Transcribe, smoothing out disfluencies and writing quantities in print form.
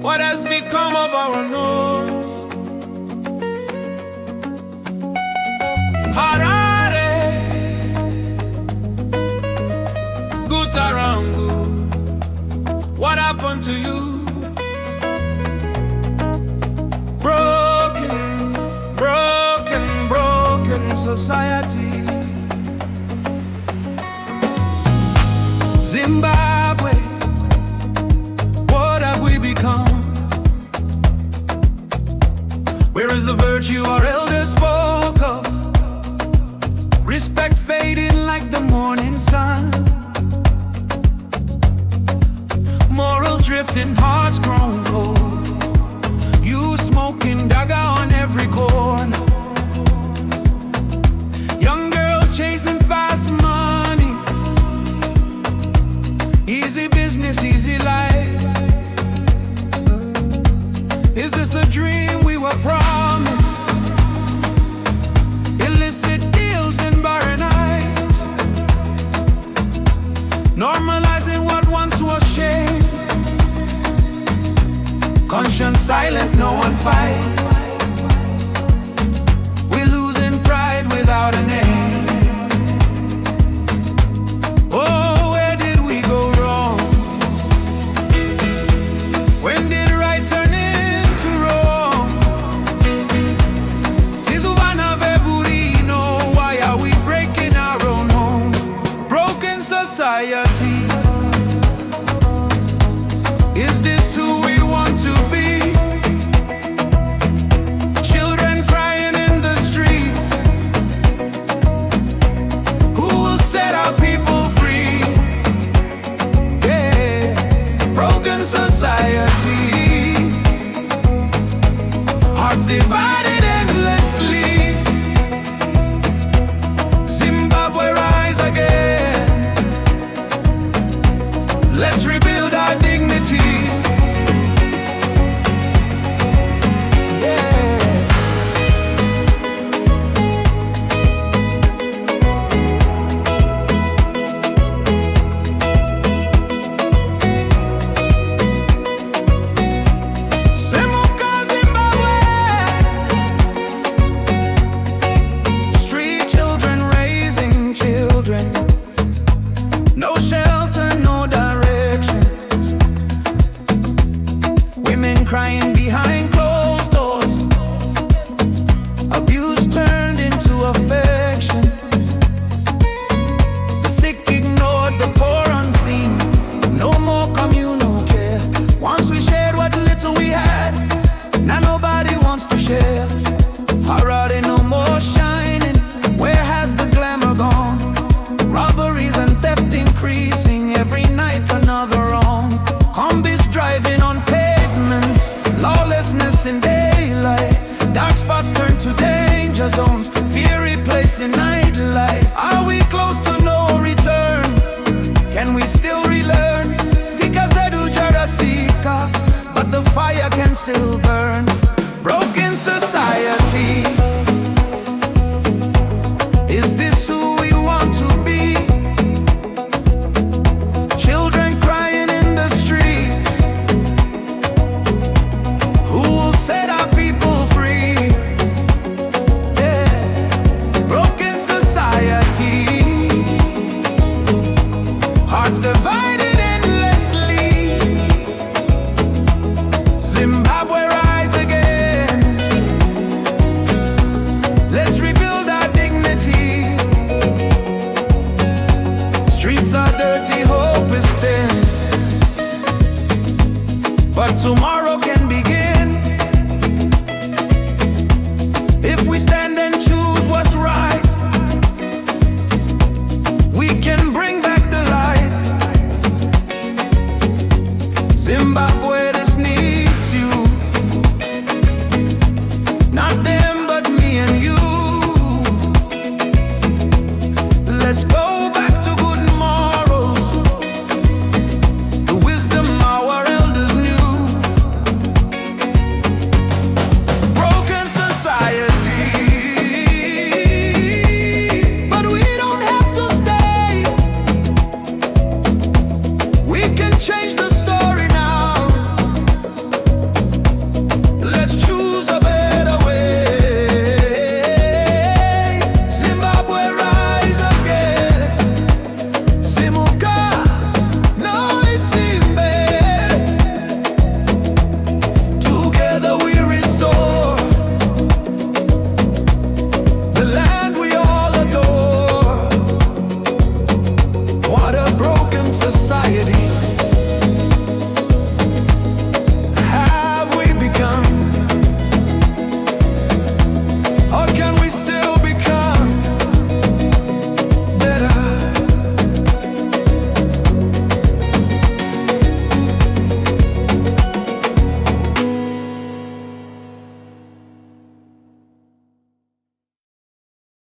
What has become of our norms? Harare, Gutarangu, what happened to you? Broken, broken, broken society. Zimbabwe, what have we become? Where is the virtue our elders spoke of? Respect fading like the morning sun. Morals drifting, hearts grown cold. You smoking dagga on every corner. Young girls chasing fast money. Easy business, easy life. Is this the dream we were promised? Illicit deals and barren eyes, normalizing what once was shame. Conscience silent, no one fights. We're losing pride without a name. Oh, where did we go wrong? When did right turn into wrong? Tizuvana vevurino, why are we breaking our own home? Broken society. Is this who we want to be? Children crying in the streets. Who will set our people free? Yeah, broken society. Hearts divided endlessly. Zimbabwe rise again. Let's rebuild our dignity. Semuka Zimbabwe. Street children raising children. No shelter, no direction. Women crying behind closed doors. Abuse turned into affection. The sick ignored, the poor unseen. No more communal care. Once we shared what little we had, now nobody wants to share. Harare no more shining. Where has the glamour gone? Robberies and theft increasing. Every night another wrong. Combis driving on pavements. Lawlessness in daylight. Dark spots turn to danger zones. Fear replacing nightlife. Are we close to no return? Can we still relearn? Sika zedu jarasika, but the fire can still burn. Broken society. Is this who we want to be? Children crying in the streets. Who will set our people free? Yeah, broken society. Hearts divided endlessly. Zimbabwe rise again. Let's rebuild our dignity. Streets are dirty, hope is thin, but tomorrow can